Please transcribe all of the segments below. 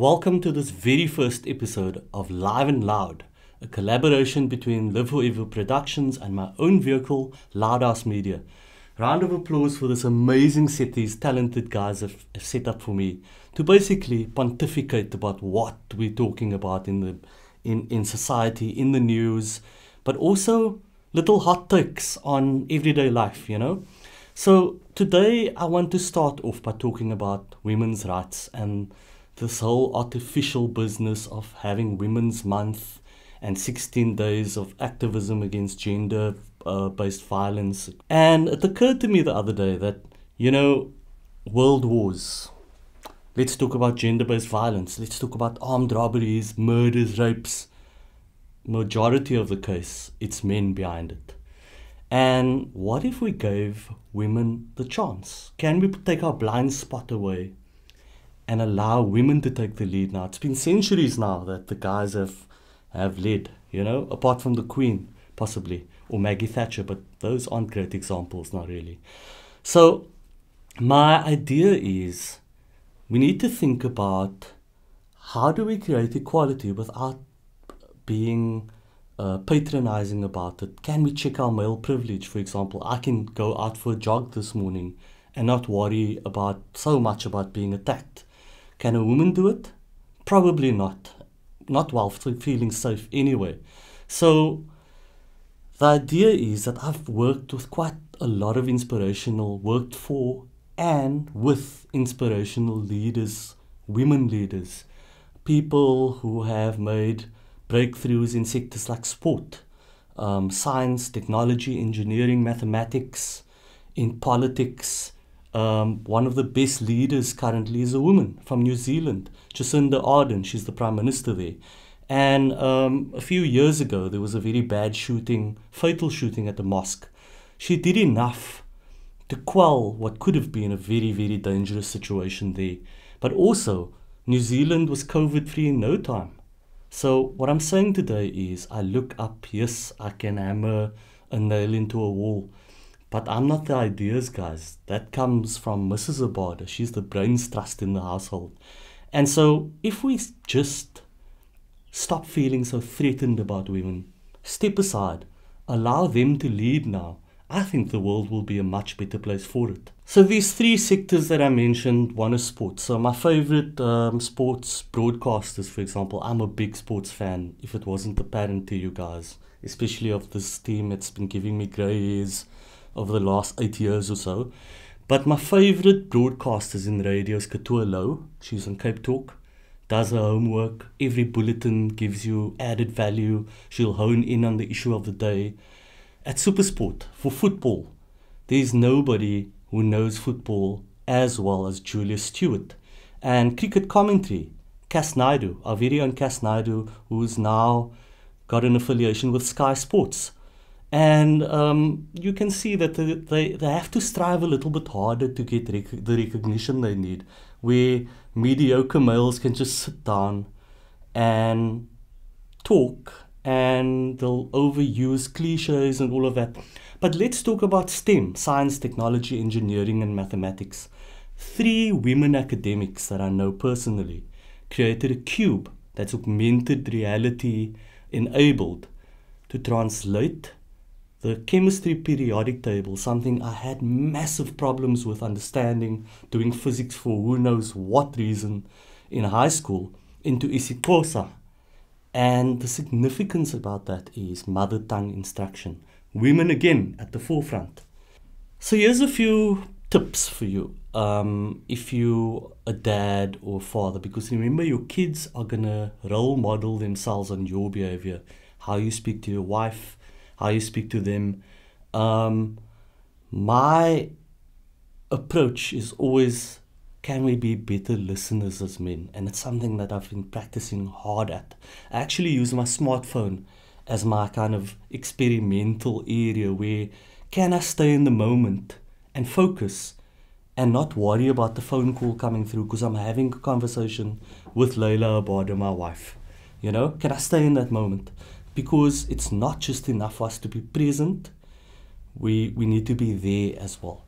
Welcome to this very first episode of Live and Loud, a collaboration between Live4Ever Productions and my own vehicle, Loudhouse Media. Round of applause for this amazing set these talented guys have set up for me to basically pontificate about what we're talking about in society, in the news, but also little hot takes on everyday life, you know. So today I want to start off by talking about women's rights and this whole artificial business of having Women's Month and 16 days of activism against gender-based violence. And it occurred to me the other day that, you know, world wars. Let's talk about gender-based violence. Let's talk about armed robberies, murders, rapes. Majority of the case, it's men behind it. And what if we gave women the chance? Can we take our blind spot away and allow women to take the lead now? It's been centuries now that the guys have led, you know, apart from the Queen, possibly, or Maggie Thatcher, but those aren't great examples, not really. So my idea is we need to think about how do we create equality without being patronizing about it. Can we check our male privilege? For example, I can go out for a jog this morning and not worry so much about being attacked. Can a woman do it? Probably not. Not while feeling safe anyway. So the idea is that I've worked with quite a lot of worked for and with inspirational leaders, women leaders, people who have made breakthroughs in sectors like sport, science, technology, engineering, mathematics, in politics. One of the best leaders currently is a woman from New Zealand, Gasant Abarder. She's the Prime Minister there. And a few years ago, there was a very bad shooting, fatal shooting at the mosque. She did enough to quell what could have been a very, very dangerous situation there. But also, New Zealand was COVID-free in no time. So what I'm saying today is I look up, yes, I can hammer a nail into a wall, but I'm not the ideas, guys. That comes from Mrs. Abarder. She's the brains trust in the household. And so if we just stop feeling so threatened about women, step aside, allow them to lead now, I think the world will be a much better place for it. So these three sectors that I mentioned, one is sports. So my favorite sports broadcasters, for example, I'm a big sports fan, if it wasn't apparent to you guys, especially of this team that's been giving me grey hairs over the last 8 years or so. But my favorite broadcasters in radio is Katoa Low. She's on Cape Talk, does her homework. Every bulletin gives you added value. She'll hone in on the issue of the day. At Supersport, for football, there's nobody who knows football as well as Julia Stewart. And cricket commentary, Cass Naidu, our very own Cass Naidu, who's now got an affiliation with Sky Sports. And you can see that they have to strive a little bit harder to get the recognition they need, where mediocre males can just sit down and talk, and they'll overuse cliches and all of that. But let's talk about STEM, science, technology, engineering, and mathematics. 3 women academics that I know personally created a cube that's augmented reality enabled to translate the chemistry periodic table, something I had massive problems with understanding, doing physics for who knows what reason in high school, into isiXhosa. And the significance about that is mother tongue instruction. Women again at the forefront. So here's a few tips for you. If you're a dad or father, because remember your kids are gonna role model themselves on your behavior, how you speak to your wife, how you speak to them. My approach is always, can we be better listeners as men? And it's something that I've been practicing hard at. I actually use my smartphone as my kind of experimental area where can I stay in the moment and focus and not worry about the phone call coming through because I'm having a conversation with Layla Abarder, my wife. You know, can I stay in that moment? Because it's not just enough for us to be present, we need to be there as well.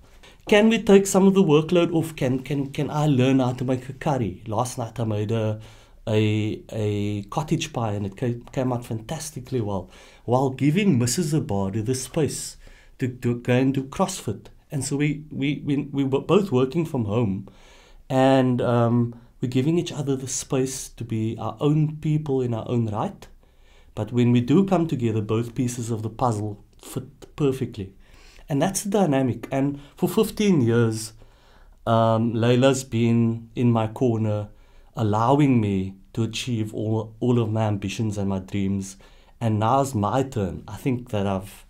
Can we take some of the workload off? Can I learn how to make a curry? Last night I made a a cottage pie, and it came out fantastically well, while giving Mrs. Abarder the space to go and do CrossFit. And so we were both working from home, and we're giving each other the space to be our own people in our own right. But when we do come together, both pieces of the puzzle fit perfectly. And that's the dynamic. And for 15 years, Layla's been in my corner, allowing me to achieve all of my ambitions and my dreams. And now's my turn. I think that I've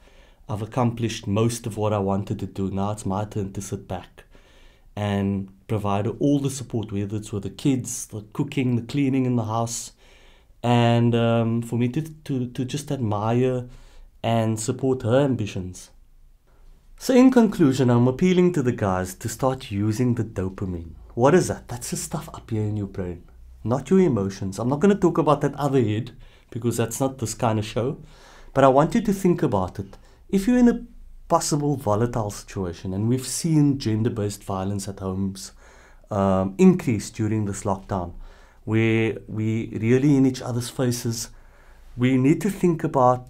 accomplished most of what I wanted to do. Now it's my turn to sit back and provide all the support, whether it's with the kids, the cooking, the cleaning in the house, and for me to just admire and support her ambitions. So in conclusion, I'm appealing to the guys to start using the dopamine. What is that? That's the stuff up here in your brain, not your emotions. I'm not going to talk about that other head, because that's not this kind of show. But I want you to think about it. If you're in a possible volatile situation, and we've seen gender-based violence at homes increase during this lockdown, where we really in each other's faces, we need to think about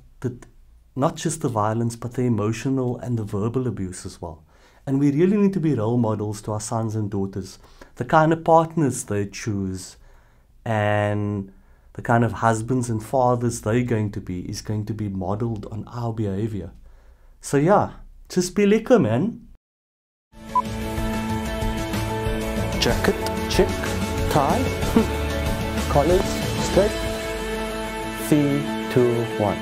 not just the violence, but the emotional and the verbal abuse as well. And we really need to be role models to our sons and daughters, the kind of partners they choose, and the kind of husbands and fathers they're going to be is going to be modeled on our behavior. So yeah, just be lekker, man. Jacket, check. Tie, collars, straight. 3, 2, 1.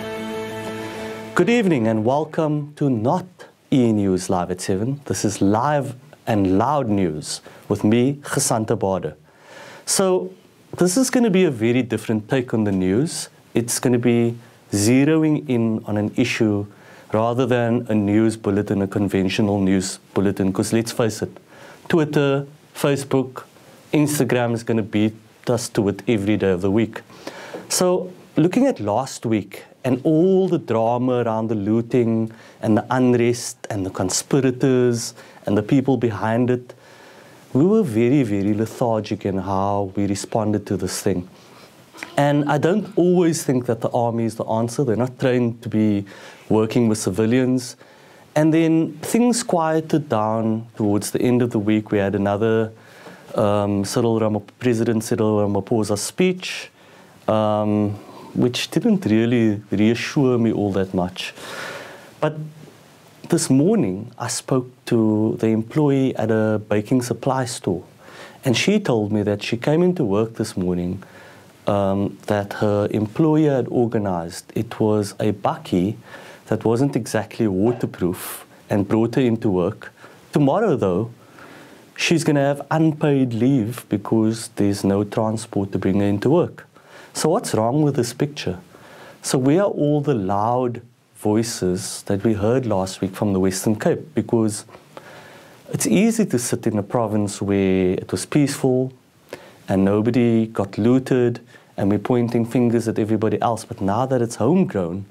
Good evening and welcome to not E News Live at 7. This is Live and Loud News with me, Gasant Abarder. So this is going to be a very different take on the news. It's going to be zeroing in on an issue rather than a news bulletin, a conventional news bulletin. Because let's face it, Twitter, Facebook, Instagram is going to beat us to it every day of the week. So looking at last week and all the drama around the looting and the unrest and the conspirators and the people behind it, we were very, very lethargic in how we responded to this thing. And I don't always think that the army is the answer. They're not trained to be working with civilians. And then things quieted down towards the end of the week. We had another President Cyril Ramaphosa speech, which didn't really reassure me all that much. But this morning, I spoke to the employee at a baking supply store, and she told me that she came into work this morning, that her employer had organized. It was a bakkie that wasn't exactly waterproof and brought her into work. Tomorrow, though, she's going to have unpaid leave because there's no transport to bring her into work. So what's wrong with this picture? So where are all the loud voices that we heard last week from the Western Cape? Because it's easy to sit in a province where it was peaceful and nobody got looted and we're pointing fingers at everybody else. But now that it's homegrown,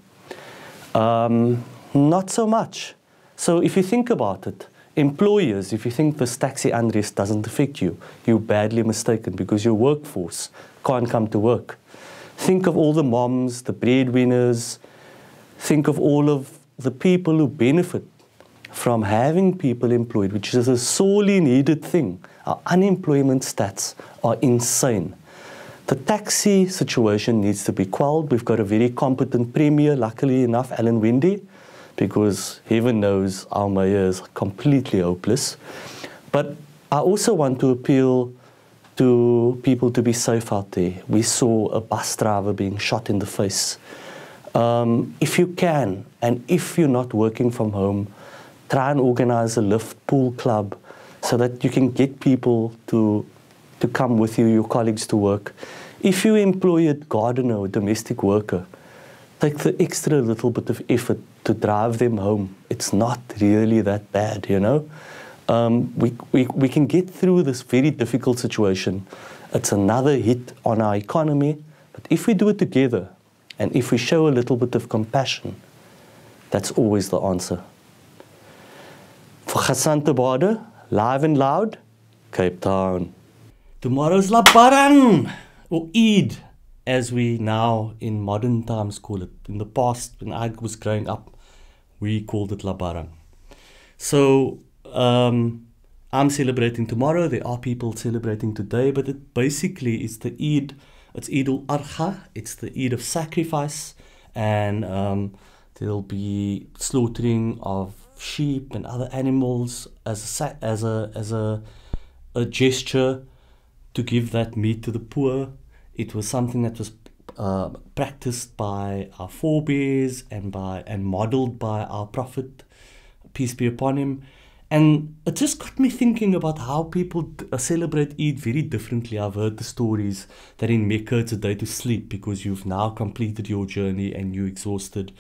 not so much. So if you think about it, employers, if you think this taxi unrest doesn't affect you, you're badly mistaken, because your workforce can't come to work. Think of all the moms, the breadwinners. Think of all of the people who benefit from having people employed, which is a sorely needed thing. Our unemployment stats are insane. The taxi situation needs to be quelled. We've got a very competent premier, luckily enough, Alan Wendy, because heaven knows our mayor is completely hopeless. But I also want to appeal to people to be safe out there. We saw a bus driver being shot in the face. If you can, and if you're not working from home, try and organize a lift pool club so that you can get people to come with you, your colleagues, to work. If you employ a gardener or domestic worker, take the extra little bit of effort to drive them home. It's not really that bad, you know. We can get through this very difficult situation. It's another hit on our economy, but if we do it together, and if we show a little bit of compassion, that's always the answer. For Gasant Abarder, Live and Loud, Cape Town. Tomorrow's Labaran! or Eid, as we now in modern times call it. In the past, when I was growing up, we called it Labaran. So I'm celebrating tomorrow. There are people celebrating today, but it basically is the Eid. It's Eid al-Adha. It's the Eid of sacrifice, and there'll be slaughtering of sheep and other animals as a gesture to give that meat to the poor. It was something that was practiced by our forebears and modeled by our Prophet, peace be upon him. And it just got me thinking about how people celebrate Eid very differently. I've heard the stories that in Mecca it's a day to sleep because you've now completed your journey and you're exhausted.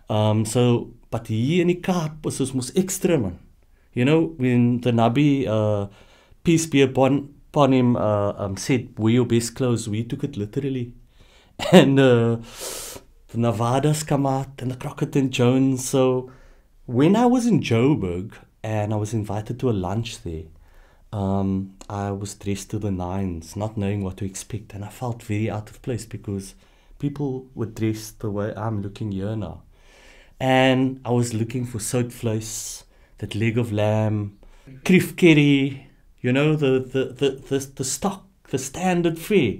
But hier in die Kaap is ons mos extra, man. You know, when the Nabi, peace be upon him, said, wear your best clothes, we took it literally. And the Nevadas come out and the Crockett and Jones. So when I was in Joburg and I was invited to a lunch there, I was dressed to the nines, not knowing what to expect. And I felt very out of place because people were dressed the way I'm looking here now. And I was looking for soapvleis, that leg of lamb, krief curry, you know, the stock, the standard fare.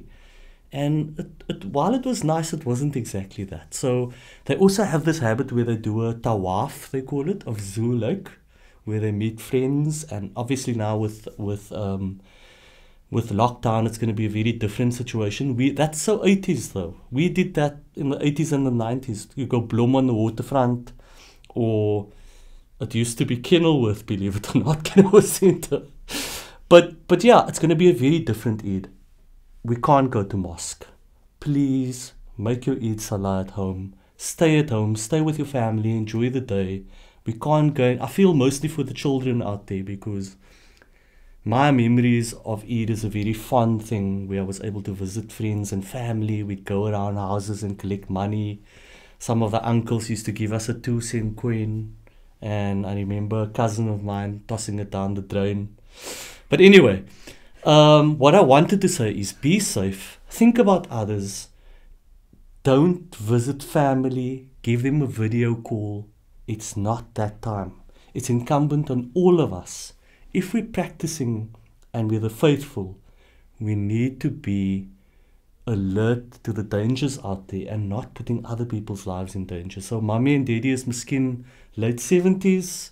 And while it was nice, it wasn't exactly that. So they also have this habit where they do a tawaf, they call it, of Zoo Lake, where they meet friends. And obviously now with lockdown, it's going to be a very different situation. That's so 80s though. We did that in the 80s and the 90s. You go bloom on the waterfront, or it used to be Kenilworth, believe it or not, Kenilworth Centre. But yeah, it's going to be a very different Eid. We can't go to mosque. Please make your Eid Salah at home. Stay at home, stay with your family, enjoy the day. We can't go. I feel mostly for the children out there because my memories of Eid is a very fun thing where I was able to visit friends and family. We'd go around houses and collect money. Some of the uncles used to give us a 2-cent coin. And I remember a cousin of mine tossing it down the drain. But anyway, what I wanted to say is be safe. Think about others. Don't visit family. Give them a video call. It's not that time. It's incumbent on all of us. If we're practicing and we're the faithful, we need to be alert to the dangers out there and not putting other people's lives in danger. So mommy and daddy is miskien late 70s.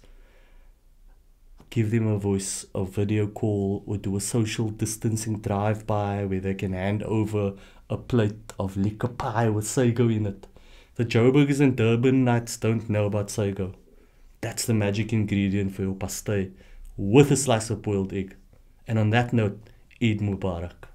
Give them a voice, a video call, or do a social distancing drive-by where they can hand over a plate of liquor pie with sago in it. The Joburgers and Durbanites don't know about sago. That's the magic ingredient for your pastei, with a slice of boiled egg. And on that note, Eid Mubarak.